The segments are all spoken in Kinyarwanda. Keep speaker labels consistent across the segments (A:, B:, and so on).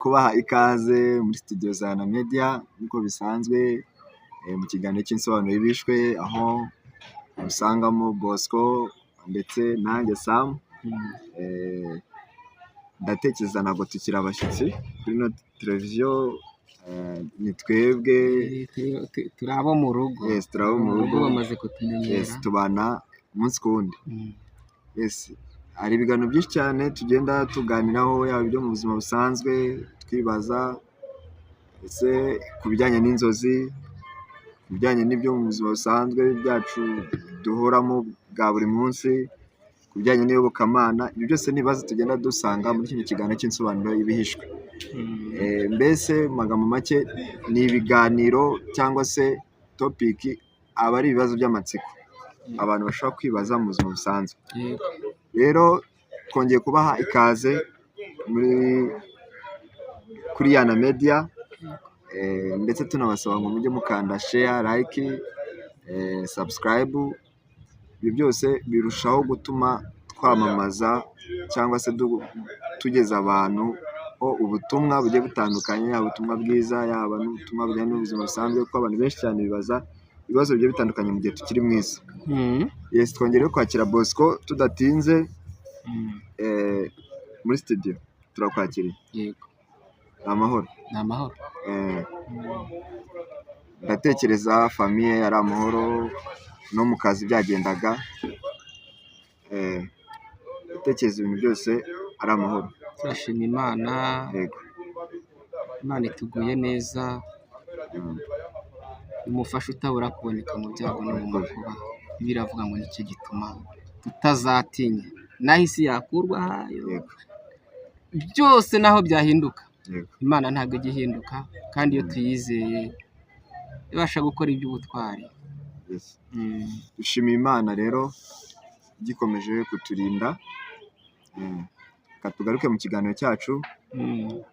A: kubaha ikaze muri studio za Na Media nk'uko bisanzwe mu kiganiro cy'insobanuro y'ibishwe, aho usangamo Bosco ndetse nanjye Sam. Ndatekereza ntabwo tukiri abashyitsi kuri ino televiziyo, ni twebwe
B: turi abo mu rugo.
A: Yes, turi abo mu rugo
B: bamaze kutumenyera.
A: Yes, tubana umunsi ku wundi. Yes, hari ibiganiro byinshi cyane tugenda tuganiraho, yaba ibyo mu buzima busanzwe twibaza ese ku bijyanye n'inzozi, ku bijyanye n'ibyo mu buzima busanzwe byacu duhoramo bwa buri munsi, ku bijyanye n'iyobokamana. Ibyo byose ni ibibazo tugenda dusanga muri kino kiganiro cy'insobanuro y'ibihishwe. Mbese mu magambo make ni ibiganiro cyangwa se topiki aba ari ibibazo by'amatsiko abantu bashobora kwibaza mu buzima busanzwe. Rero twongeye kubaha ikaze kuri Na Media, ndetse tunabasaba ngo mujye mukanda share, like, subscribe. Ibi byose birushaho gutuma twamamaza cyangwa se tugeza abantu ubutumwa bugiye butandukanye, yaba ubutumwa bwiza, yaba n'ubutumwa bujyanye n'ubuzima busanzwe, kuko abantu benshi cyane bibaza ibibazo bigiye bitandukanye mu gihe tukiri mu isi. Yes, twongeye kwakira Bosco tudatinze muri studio. Turakwakiriye.
B: Yego.
A: Amahoro.
B: Ni amahoro.
A: Ndatekereza famiye yari amahoro, no mu kazi byagendaga. Ndatekereza ibintu byose ari amahoro.
B: Turashima Imana.
A: Yego.
B: Imana ituguye neza. Umufasha utabura kuboneka mu byago no mu makuba. Biravuga ngo nicyo gituma tutazatinya naho isi yakurwa hayo.
A: Yego.
B: Byose naho byahinduka.
A: Yego.
B: Imana ntabwo igihinduka, kandi iyo tuyizeye ibasha gukora iby'ubutwari.
A: Yes. Dushimiye Imana rero gikomeje kuturinda. Katugaruke mu kiganiro cyacu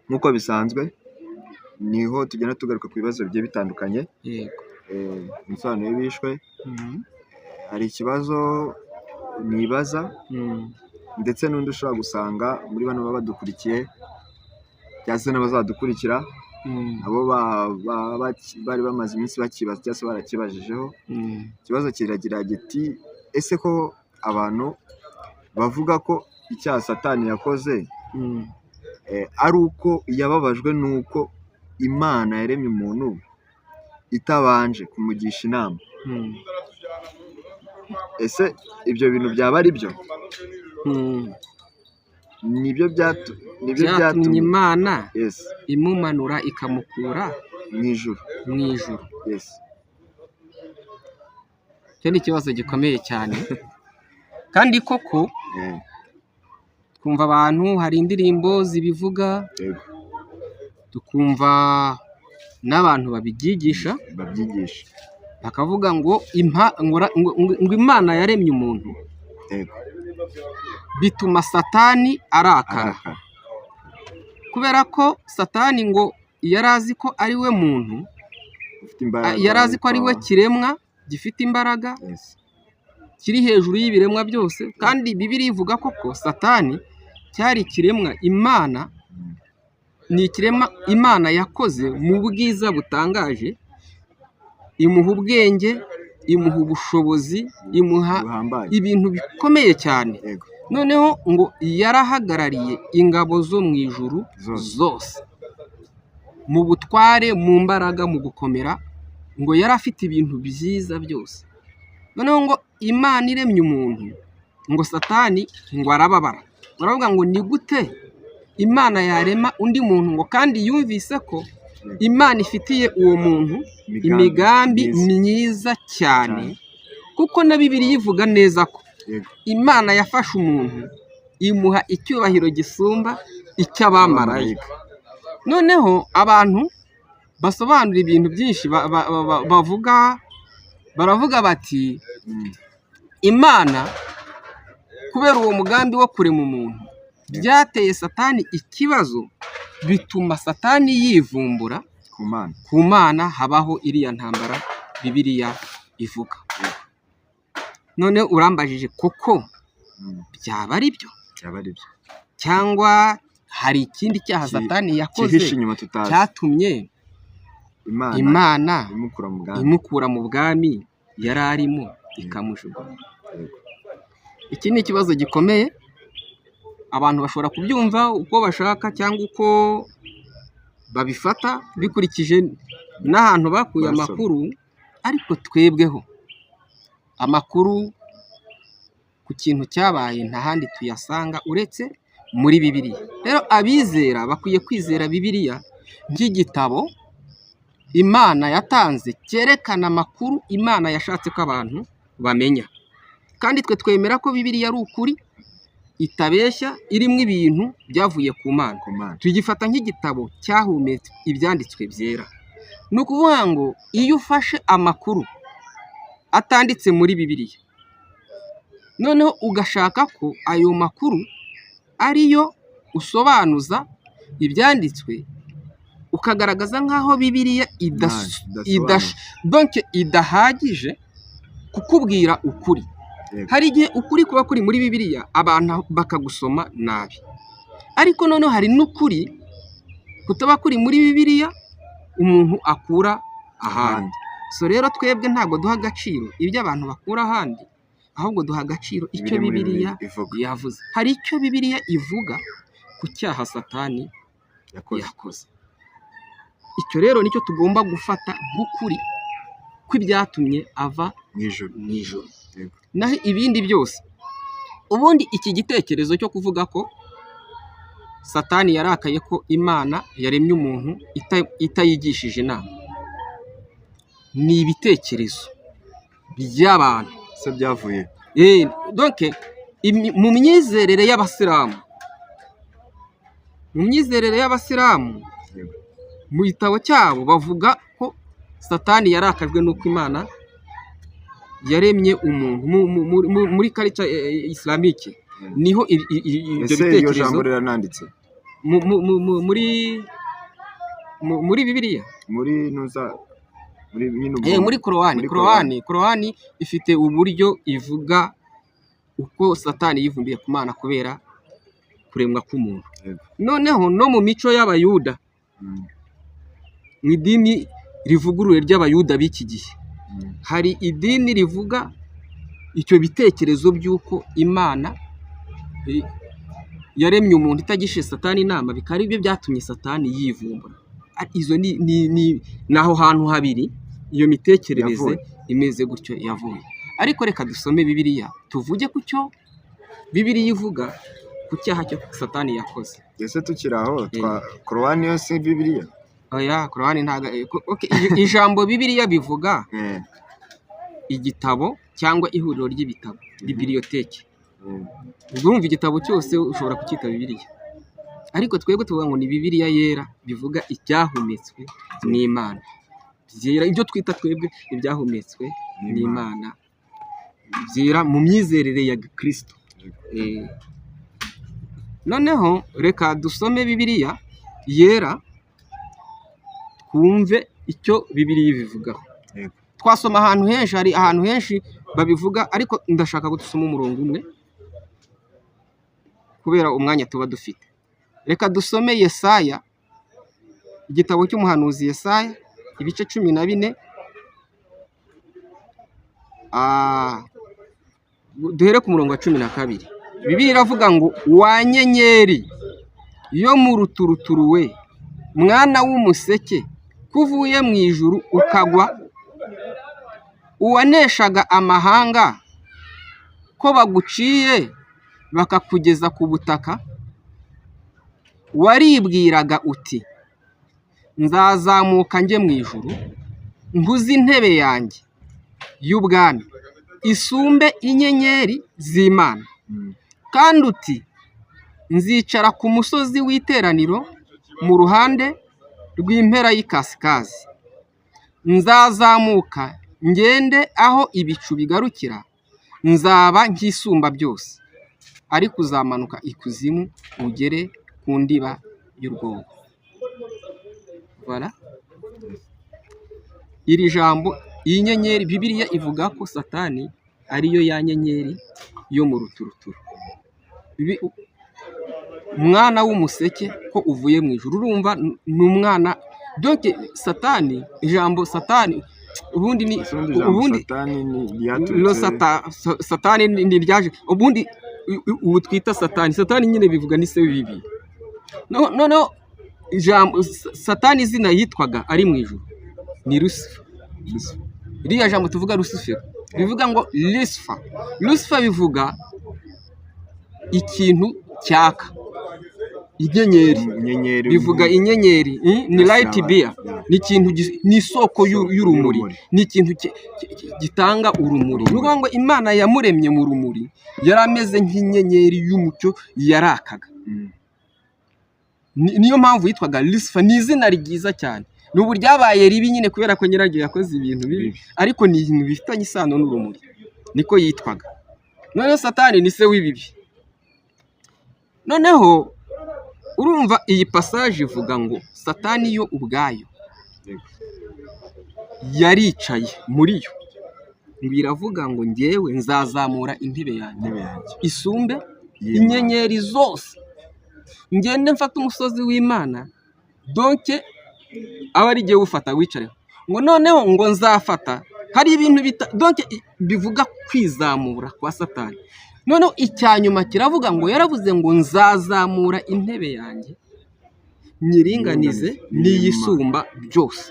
A: nk'uko bisanzwe, niho tugenda tugaruka ku bibazo bigiye bitandukanye.
B: Yego.
A: Insobanuro y'ibishwe. Hari ikibazo nibaza, ndetse n'undi ushobora gusanga muri bano baba badukurikiye cyangwa se n'abazadukurikira, abo bari bamaze iminsi bakibaza cyangwa se barakibajijeho. Ikibazo kiragira giti: ese ko abantu bavuga ko icyaha Satani yakoze ari uko yababajwe n'uko Imana yaremye umuntu itabanje kumugisha inama, ese ibyo bintu byaba ari byo? Nibyo byatumye
B: Imana
A: Yes,
B: imumanura ikamukura
A: mu ijuru. Yes.
B: Icyo ni ikibazo gikomeye cyane. Kandi koko twumva abantu, hari indirimbo zibivuga,
A: Yego.
B: tukumva n'abantu babyigisha, bakavuga ngo Imana yaremye umuntu,
A: Yego.
B: bituma Satani arakara. Kubera ko Satani ngo yari azi ko ari we muntu, yari azi ko ari we kiremwa gifite imbaraga,
A: Yes.
B: kiri hejuru y'ibiremwa byose. Kandi Bibiliya ivuga ko Satani cyari ikiremwa Imana, ni ikiremwa Imana yakoze mu bwiza butangaje, imuha ubwenge, imuha ubushobozi, imuha ibintu bikomeye cyane.
A: Yego.
B: Noneho ngo yarahagarariye ingabo zo mu ijuru zose mu butware, mu mbaraga, mu gukomera. Ngo yari afite ibintu byiza byose. Noneho ngo Imana iremye umuntu, ngo Satani ngo arababara, baravuga ngo ni gute Imana yarema undi muntu, ngo kandi yumvise ko Imana ifitiye uwo muntu imigambi myiza cyane, kuko na Bibiliya ivuga neza ko Imana yafashe umuntu imuha icyubahiro gisumba icy'abamarayika. Noneho abantu basobanura ibintu byinshi baravuga bati Imana kubera uwo mugambi wo kurema umuntu byateye Satani ikibazo, bituma Satani yivumbura ku Mana, habaho iriya ntambara Bibiliya ivuga. None urambajije koko byaba ari byo cyangwa hari ikindi cyaha Satani yakoze
A: cyihishe inyuma tutazi,
B: cyatumye Imana
A: imukura
B: mu bwami yari arimo ikamujugunya. Iki ni ikibazo gikomeye, abantu bashobora kubyumva uko bashaka cyangwa uko babifata bikurikije n'ahantu bakuye amakuru, ariko twebweho amakuru ku kintu cyabaye nta handi tuyasanga uretse muri Bibiliya. Rero abizera bakwiye kwizera Bibiliya nk'igitabo Imana yatanze cyerekana amakuru Imana yashatse ko abantu bamenya, kandi twe twemera ko Bibiliya ari ukuri, itabeshya, irimo ibintu byavuye ku Mana. Tugifata nk'igitabo cyahumetse ibyanditswe byera. Ni ukuvuga ngo iyo ufashe amakuru atanditse muri Bibiliya noneho ugashaka ko ayo makuru ariyo usobanuza ibyanditswe, ukagaragaza nk'aho Bibiliya idahagije kukubwira ukuri. Hari igihe ukuri kuba kuri muri Bibiliya abantu bakagusoma nabi, ariko noneho hari n'ukuri kutaba kuri muri Bibiliya umuntu akura ahandi. So rero twebwe ntabwo duha agaciro ibyo abantu bakura ahandi, ahubwo duha agaciro icyo Bibiliya yavuze. Hari icyo Bibiliya ivuga ku cyaha Satani yakoze. Icyo rero nicyo tugomba gufata nk'ukuri kw'ibyatumye ava mu ijuru. Naho ibindi byose, ubundi iki gitekerezo cyo kuvuga ko Satani yarakaye ko Imana yaremye umuntu itayigishije inama, ni ibitekerezo by'abantu
A: se byavuye.
B: Donc mu myizerere y'Abasilamu, mu gitabo cyabo bavuga ko Satani yarakajwe n'uko Imana yaremye umuntu muri culture Islamique. Niho ibyo
A: bitekerezo jambo rirananditse
B: muri Bibiliya, muri Korowani ifite uburyo ivuga uko Satani yivumbiye ku Mana kubera kuremwa k'umuntu. Noneho no mu mico y'Abayuda, mu idini rivuguruye ry'Abayuda b'iki gihe, hari idini rivuga icyo bitekerezo by'uko Imana yaremye umuntu itagishije Satani inama, bikaba ari byo byatumye Satani yivumbura. Izo ni aho hantu habiri iyo mitekerereze imeze gutyo yavuye. Ariko reka dusome Bibiliya tuvuge ku cyo Bibiliya ivuga ku cyaha cyo Satani yakoze.
A: Ese tukiri aho, Korowani yo si Bibiliya?
B: Oya, Korowani ntago. Ijambo Bibiliya bivuga igitabo cyangwa ihuriro ry'ibitabo, bibiliyoteke. Urumva igitabo cyose ushobora kucyita Bibiliya, ariko twebwe tuvuga ngo ni Bibiliya yera, bivuga ibyahumetswe n'Imana byera, ibyo twita twebwe ibyahumetswe n'Imana byera mu myizerere ya Kristo. Noneho reka dusome Bibiliya yera twumve icyo Bibiliya ibivugaho. Twasoma ahantu henshi, hari ahantu henshi babivuga, ariko ndashaka ko dusoma umurongo umwe kubera umwanya tuba dufite. Reka dusome Yesaya, igitabo cy'umuhanuzi Yesaya, ibice 14. Duhere ku murongo wa 12. Bibiliya iravuga ngo, wa nyenyeri yo mu ruturuturu we, mwana w'umuseke, kuvuye mu ijuru ukagwa, uwaneshaga amahanga ko baguciye bakakugeza ku butaka, waribwiraga uti nzazamuka njye mu ijuru, mbuze intebe yanjye y'ubwami isumbe inyenyeri z'Imana, kandi uti nzicara ku musozi w'iteraniro mu ruhande rw'impera y'ikasikazi, nzazamuka ngende aho ibicu bigarukira, nzaba nk'isumba byose, ariko uzamanuka ikuzimu ugere ku ndiba y'urwobo. Voilà. Iri jambo, iyi nyenyeri, Bibiliya ivuga ko Satani ariyo ya nyenyeri yo mu ruturuturu. umwana w'umuseke ko uvuye mu ijuru. Urumva ni umwana doke satani, ijambo satani ubundi ni ubundi satani ni ryaje ubundi ubu twita satani nyine bivuga ni se w'ibibi. Noneho ijambo satani izina yitwaga ari mu ijuru ni Lucifer. Iriya jambo tuvuga Lucifer bivuga ngo Lucifer bivuga ikintu cyaka, inyenyeri bivuga inyenyeri, ni light bear, ni ikintu ni isoko y'urumuri, ni ikintu gitanga urumuri. Nukuvuga ngo Imana yamuremye mu rumuri, yari ameze nk'inyenyeri y'umucyo yarakaga. Niyo mpamvu yitwaga Lucifer. Ni izina ryiza cyane, n'ubu ryabaye ribi nyine kubera ko nyiraryo yakoze ibintu bibi, ariko ni ibintu bifitanye isano n'urumuri, niko yitwaga. Noneho satani ni se w'ibibi. Noneho urumva iyi passage ivuga ngo satani yo ubwayo yaricaye muri yo, ngo iravuga ngo ngewe nzazamura intebe yanjye isumbe inyenyeri zose, ngende mfata umusozi w'Imana donke aba ari giye ufata wicareho, ngo noneho ngo nzafata hari ibintu donke bivuga kwizamura kwa satani. Noneho icyanyuma kiravuga ngo yaravuze ngo nzazamura intebe yanjye nyiringanize n'iyisumba byose.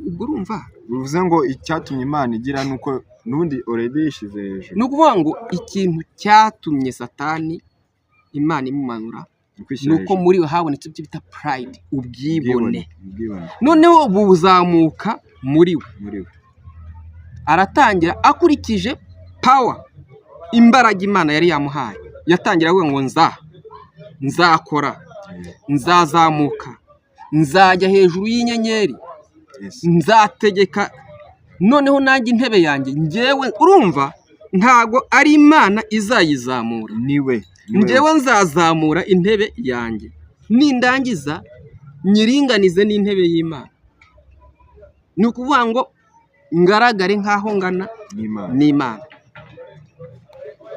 B: Ubwo urumva
A: bivuze ngo icyatumye Imana igira nuko nundi already yishize hejuru.
B: Ni ukuvuga ngo ikintu cyatumye satani Imana imumanura nuko muri we habonetse ibyo bita pride, ubwibone. Noneho buzamuka muri we, aratangira akurikije power, imbaraga Imana yari yamuhaye. Yatangira avuga ngo nzakora, nzazamuka, nzajya hejuru y'inyenyeri, nzategeka, noneho nanjye intebe yanjye ngewe. Urumva ntago ari Imana izayizamura,
A: niwe
B: ngewe nzazamura intebe yanjye, nindangiza nyiringanize n'intebe y'Imana. Ni ukuvuga ngo ngaragare nk'aho ngana n'Imana.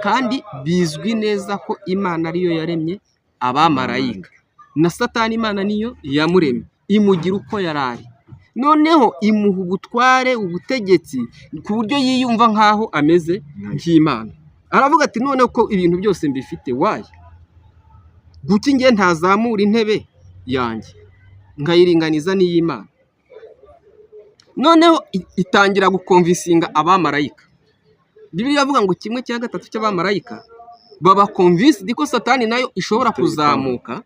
B: Kandi bizwi neza ko Imana ariyo yaremye abamarayika, na satani Imana niyo yamuremye imugira uko yarari. Noneho imuha ubutware, ubutegetsi, ku buryo yiyumva nk'aho ameze nk'Imana. Aravuga ati noneho ko ibintu byose mbifite, wayi guki ngiye ntazamura intebe yanjye nkayiringaniza n'iy'Imana. Noneho itangira gukonvisinga abamarayika. Bibiliya avuga ngo 1/3 cy'abamarayika baba convinced ko satani nayo ishobora kuzamuka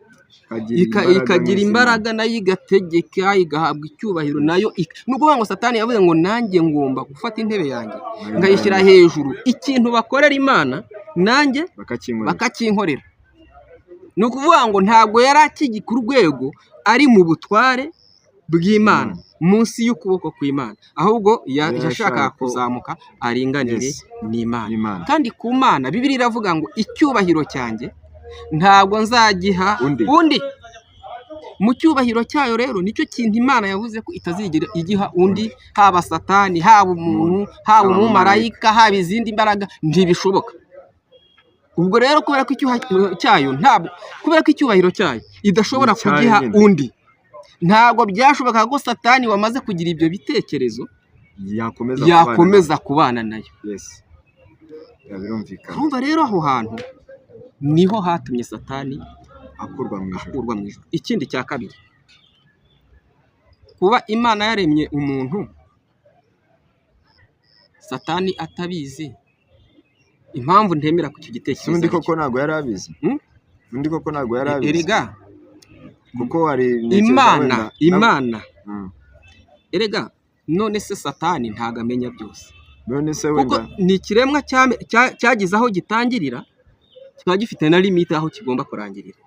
B: ikagira imbaraga, nayo igategeka, igahabwa icyubahiro nayo. Ni ukuvuga ngo satani yavuze ngo nanjye ngomba gufata intebe yanjye ngayishyira hejuru, ikintu bakorera Imana nanjye bakakinkorera. Ni ukuvuga ngo ntabwo yari akigi ku rwego ari mu butware bw'Imana, munsi y'ukuboko kw'Imana, ahubwo yashakaga kuzamuka aringanire n'Imana. Kandi ku Mana Bibiliya iravuga ngo icyubahiro cyanjye ntabwo nzagiha undi. Mu cyubahiro cyayo rero nicyo kintu Imana yavuze ko itazigera igiha undi, haba satani, haba umuntu, haba umumarayika, haba izindi mbaraga, ntibishoboka. Ubwo rero kubera ko icyubahiro cyayo idashobora kugiha undi, ntabwo byashoboka ko satani wamaze kugira ibyo bitekerezo yakomeza kubana nayo. Urumva rero aho hantu niho hatumye satani akurwa mu ijuru. Ikindi cya kabiri, kuba Imana yaremye umuntu satani atabizi, impamvu ntemera ku icyo gitekerezo.
A: Undi koko ntabwo yari abizi.
B: Erega
A: kuko hari
B: Imana erega none se satani ntago amenya byose.
A: None se wenda
B: kuko ni ikiremwa cyagize aho gitangirira, kiba gifite na limite aho kigomba kurangirira.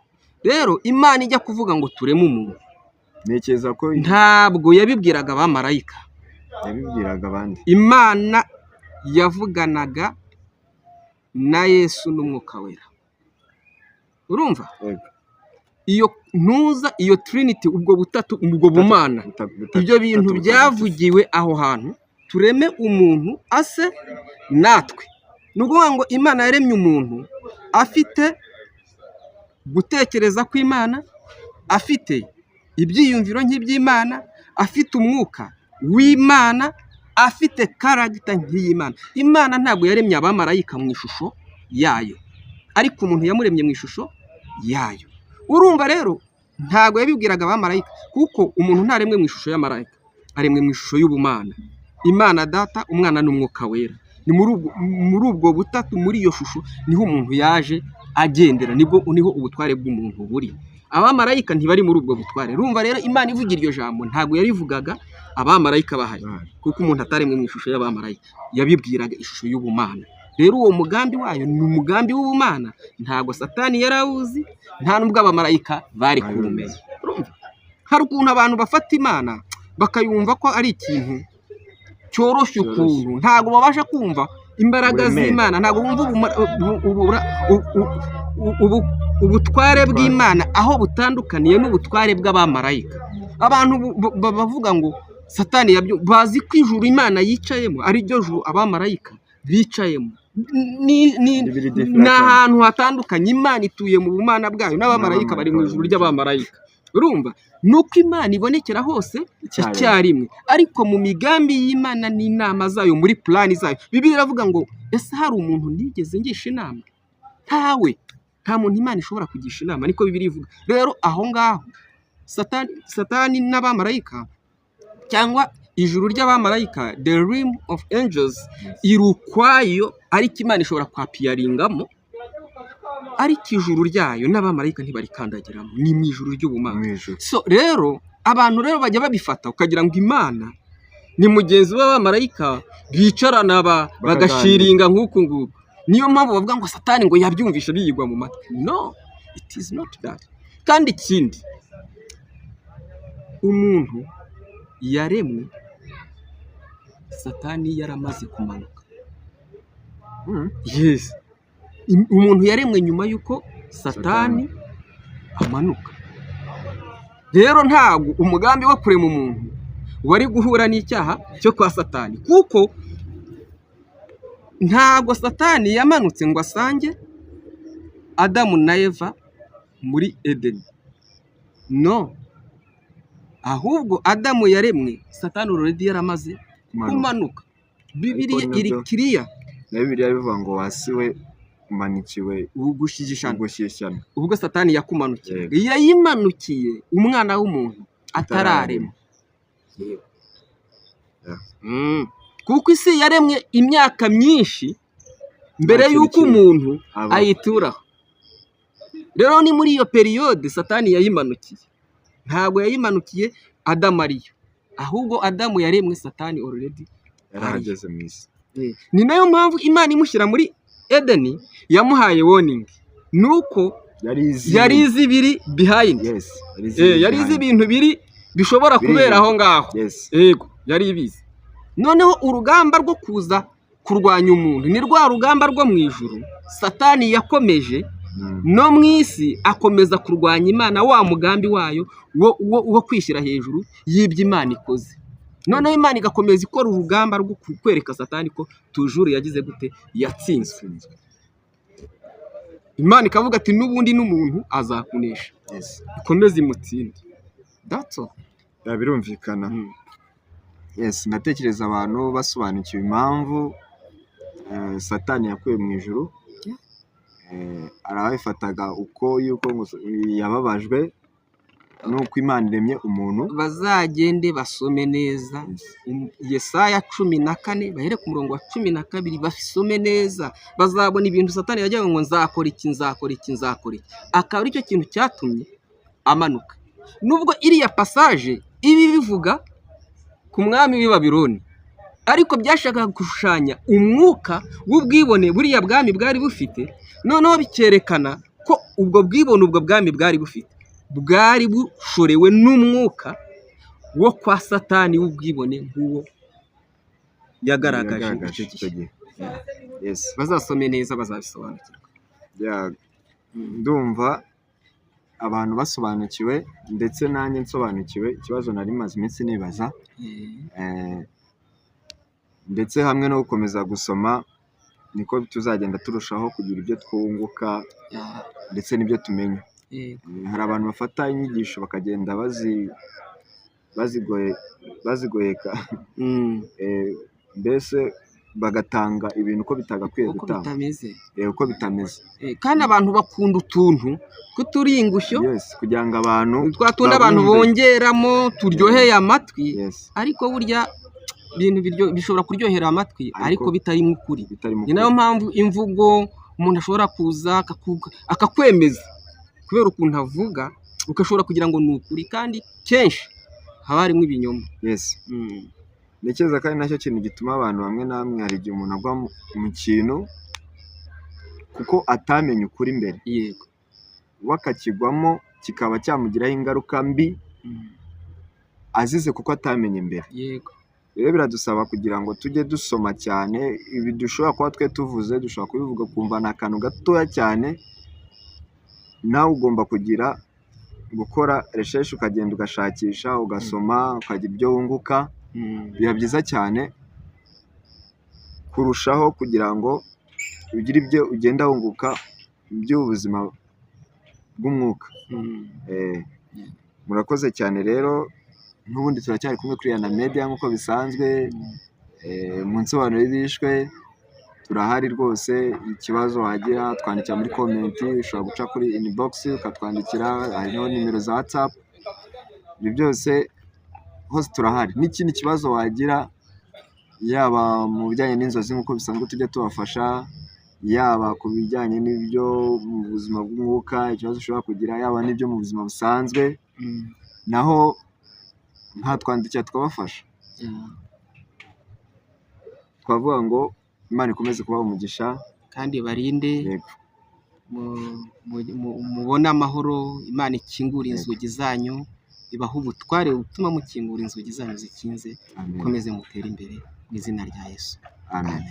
B: Rero Imana ijya kuvuga ngo tureme umuntu,
A: ntekereza ko
B: ntabwo yabibwiraga abamarayika,
A: yabibwiraga abandi.
B: Imana yavuganaga na Yesu n'Umwuka Wera. Urumva? Iyo ntuza, iyo Trinity, ubwo butatu, ubwo bumana, ibyo bintu byavugiwe aho hantu, tureme umuntu ase natwe. Ni ukuvuga ngo Imana yaremye umuntu afite gutekereza kw'Imana, afite ibyiyumviro nk'iby'Imana, afite umwuka w'Imana, afite karagita nk'iy'Imana. Imana ntabwo yaremye abamarayika mu ishusho yayo, ariko umuntu yamuremye mu ishusho yayo. Urumva rero ntabwo yabibwiraga abamarayika, kuko umuntu ntaremwe mu ishusho y'amarayika, aremwe mu ishusho y'ubumana. Imana Data, Umwana n'Umwuka Wera. Ni muri ubwo butatu, muri iyo shusho niho umuntu yaje agendera, niho ubutware bw'umuntu buri. Abamarayika ntibari muri ubwo butware. Urumva rero Imana ivugira iryo jambo ntabwo yarivugaga abamarayika bahari, kuko umuntu ataremwe mu ishusho y'abamarayika, yabibwiraga ishusho y'ubumana. Rero uwo mugambi wayo ni umugambi w'ubumana, ntabwo Satani yarawuzi, nta nubwo abamarayika bari kuwumenya. Hari ukuntu abantu bafata Imana bakayumva ko ari ikintu cyoroshye ukuntu, ntabwo babasha kumva imbaraga z'Imana, ntabwo bumva ubutware bw'Imana aho butandukaniye n'ubutware bw'abamarayika. Abantu bavuga ngo Satani bazi ko ijuru Imana yicayemo ari ryo juru abamarayika bicayemo. Ni ahantu hatandukanye. Imana ituye mu bumana bwayo, n'abamarayika bari mu ijuru ry'abamarayika. Urumva nuko Imana ibonekera hose icyarimwe, ariko mu migambi y'Imana n'inama zayo, muri plani zayo. Bibiliya iravuga ngo ese hari umuntu nigeze ngisha inama? Nta muntu Imana ishobora kugisha inama, niko Bibiliya ivuga. Rero aho ngaho Satani n'abamarayika, cyangwa ijuru ry'abamarayika, the realm of angels, iri ukwayo, ariko Imana ishobora kwapiyaringamo, ariko ijuru ryayo n'abamarayika ntibarikandagiramo, ni mu ijuru ry'ubumana. So rero abantu rero bajya babifata ukagira ngo Imana ni mugenzi w'abamarayika bicarana bagashiringa nk'uku nguku. Niyo mpamvu bavuga ngo Satani ngo yabyumvisha biyigwa mu matwi. No, it is not that. Kandi ikindi, umuntu yaremwe, Satani yaramaze kumanuka. Yes, umuntu yaremwe nyuma y'uko Satani amanuka. Rero ntabwo umugambi wo kurema umuntu wari guhura n'icyaha cyo kwa Satani, kuko ntabwo Satani yamanutse ngo asange Adamu na Eva muri Edeni. No, ahubwo Adamu yaremwe, Satani already yaramaze kumanuka. Bibiliya iri kiriya.
A: Na Bibiliya bivuga ngo wasiwe umanikiwe
B: ugushyishyana. Ubwo Satani yakumanukiye, yayimanukiye umwana w'umuntu atararema. Kuko isi yaremwe imyaka myinshi mbere y'uko umuntu ayituraho. Rero ni muri iyo periyode Satani yayimanukiye. Ntabwo yayimanukiye Adamu ariyo, ahubwo Adamu yaremwe, Satani already
A: yarahageze mu isi.
B: Ni nayo mpamvu Imana imushyira muri Edeni yamuhaye warning, nuko yari izi biri behind. Yari izi ibintu biri bishobora kubera aho ngaho. Yego, yari ibizi. Noneho urugamba rwo kuza kurwanya umuntu ni rwa rugamba rwo mu ijuru Satani yakomeje, no mu isi akomeza kurwanya Imana, wa mugambi wayo wo kwishyira hejuru y'ibyo Imana ikoze. Noneho Imana igakomeza ikora urugamba rwo kwereka Satani ko tujuru yagize gute, yatsinzwe. Imana ikavuga ati n'ubundi n'umuntu azakunesha, ikomeze imutsinde. That's all.
A: Birumvikana. Yes, ndatekereza abantu basobanukiwe impamvu Satani yakuye mu ijuru. Arabifataga uko yuko yababajwe nuko Imana iremye umuntu.
B: Bazagende basome neza Yesaya 14, bahere ku murongo wa 12, basome neza, bazabona ibintu Satani yajyaga ngo nzakora iki. Akaba ari cyo kintu cyatumye amanuka. Nubwo iriya passage ibi bivuga ku mwami w'i Babuloni, ariko byashakaga gushushanya umwuka w'ubwibone buriya bwami bwari bufite, noneho bikerekana ko ubwo bwibone ubwo bwami bwari bufite bwari bushorewe n'umwuka wo kwa Satani w'ubwibone nk'uwo yagaragaje icyo gihe. Bazasome neza bazabisobanukirwa.
A: Ndumva abantu basobanukiwe, ndetse nanjye nsobanukiwe. Ikibazo nari maze iminsi nibaza, ndetse hamwe no gukomeza gusoma niko tuzagenda turushaho kugira ibyo twunguka ndetse n'ibyo tumenya.
B: yego.
A: Hari abantu bafata inyigisho bakagenda bazigoyeka mbese bagatanga ibintu uko bitagakwiye
B: uko
A: gutanga,
B: bitameze.
A: uko bitameze.
B: Kandi abantu bakunda utuntu tw'uturingushyo
A: kugira ngo abantu
B: twa tundi abantu bongeramo turyoheye amatwi, ariko burya ibintu bishobora kuryohera amatwi ariko bitarimo ukuri. Ni nayo mpamvu imvugo umuntu ashobora kuza akakwemeza kubera ukuntu avuga, ugashobora kugira ngo ni ukuri, kandi kenshi haba harimo ibinyoma.
A: Ntekereza ko ari nacyo kintu gituma abantu bamwe na bamwe, hari igihe umuntu agwa mu kintu kuko atamenye ukuri mbere,
B: yego,
A: we akakigwamo kikaba cyamugiraho ingaruka mbi azize kuko atamenye mbere.
B: Yego.
A: Rero biradusaba kugira ngo tujye dusoma cyane. Ibi dushobora kuba twe tuvuze, dushobora kubivuga kumva ni akantu gatoya cyane, nawe ugomba gukora recherche, ukagenda ugashakisha, ugasoma, ukagira ibyo wunguka. Biba byiza cyane kurushaho kugira ngo ugire ibyo ugenda wunguka by'ubuzima bw'umwuka. Murakoze cyane rero, n'ubundi turacyari kumwe kuri Yana Media nk'uko bisanzwe. Mu nsobanuro y'ibishwe turahari rwose. Ikibazo wagira twandikira muri comment, ushobora guca kuri inbox ukatwandikira, hariho nimero za WhatsApp. Ibi byose hose turahari. N'ikindi kibazo wagira, yaba mu bijyanye n'inzozi nk'uko bisanzwe tujya tubafasha, yaba ku bijyanye n'ibyo mu buzima bw'umwuka, ikibazo ushobora kugira, yaba n'ibyo mu buzima busanzwe, naho twandikira tukabafasha. Twavuga ngo Imana ikomeze kubaha umugisha
B: kandi barinde, mubone amahoro. Imana ikingura inzugi zanyu, ibaha ubutware butuma mukingura inzugi zanyu zikinze. Mukomeze mutere imbere mu izina rya Yesu.
A: Amen.